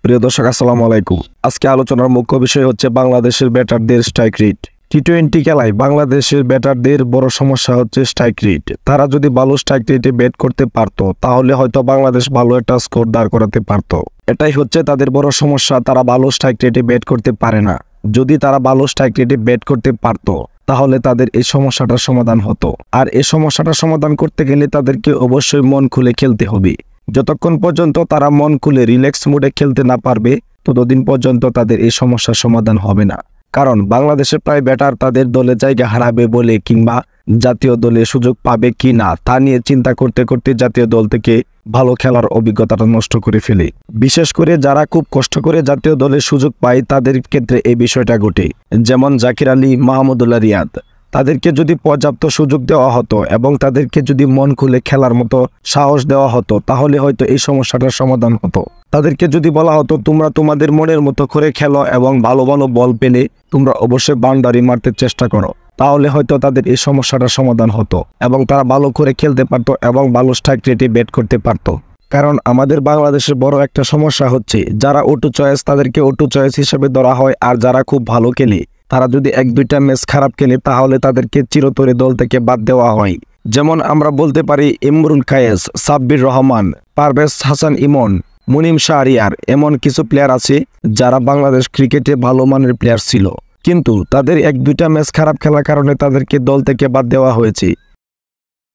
প্রিয় দর্শক আসসালামু আলাইকুম। আজকে আলোচনার মুখ্য বিষয় হচ্ছে বাংলাদেশের ব্যাটারদের স্ট্রাইক রেট। টি-20 খেলায় বাংলাদেশের ব্যাটারদের বড় সমস্যা হচ্ছে স্ট্রাইক রেট। তারা যদি ভালো স্ট্রাইক রেটে ব্যাট করতে পারতো তাহলে হয়তো বাংলাদেশ ভালো একটা স্কোর দাঁড় করাতে পারত। এটাই হচ্ছে তাদের বড় সমস্যা, তারা ভালো স্ট্রাইক রেটে ব্যাট করতে পারে না। যদি তারা ভালো স্ট্রাইক রেটে ব্যাট করতে পারতো তাহলে তাদের এই সমস্যাটার সমাধান হতো। আর এই সমস্যাটার সমাধান করতে গেলে তাদেরকে অবশ্যই মন খুলে খেলতে হবে। যতক্ষণ পর্যন্ত তারা মন খুলে রিল্যাক্স মুডে খেলতে না পারবে ততদিন পর্যন্ত তাদের এই সমস্যার সমাধান হবে না। কারণ বাংলাদেশের প্রায় ব্যাটার তাদের দলে জায়গা হারাবে বলে কিংবা জাতীয় দলে সুযোগ পাবে কি না তা নিয়ে চিন্তা করতে করতে জাতীয় দল থেকে ভালো খেলার অভিজ্ঞতাটা নষ্ট করে ফেলে। বিশেষ করে যারা খুব কষ্ট করে জাতীয় দলে সুযোগ পায় তাদের ক্ষেত্রে এই বিষয়টা ঘটে। যেমন জাকির আলী, মাহমুদুল্লাহ রিয়াদ, তাদেরকে যদি পর্যাপ্ত সুযোগ দেওয়া হতো এবং তাদেরকে যদি মন খুলে খেলার মতো সাহস দেওয়া হতো তাহলে হয়তো এই সমস্যাটার সমাধান হতো। তাদেরকে যদি বলা হতো তোমরা তোমাদের মনের মতো করে খেলো এবং ভালো ভালো বল পেলে তোমরা অবশ্যই বাউন্ডারি মারতে চেষ্টা করো, তাহলে হয়তো তাদের এই সমস্যাটার সমাধান হতো এবং তারা ভালো করে খেলতে পারতো এবং ভালো স্ট্রাইক রেটে ব্যাট করতে পারতো। কারণ আমাদের বাংলাদেশের বড় একটা সমস্যা হচ্ছে যারা অটো চয়েস তাদেরকে অটো চয়েস হিসেবে ধরা হয়, আর যারা খুব ভালো খেলে তারা যদি এক দুইটা ম্যাচ খারাপ খেলে তাহলে তাদেরকে চিরতরে দল থেকে বাদ দেওয়া হয়। যেমন আমরা বলতে পারি ইমরুল কায়েস, সাব্বির রহমান, পারভেজ হাসান ইমন, মুনিম শাহরিয়ার, এমন কিছু প্লেয়ার আছে যারা বাংলাদেশ ক্রিকেটে ভালো মানের প্লেয়ার ছিল, কিন্তু তাদের এক দুইটা ম্যাচ খারাপ খেলার কারণে তাদেরকে দল থেকে বাদ দেওয়া হয়েছে।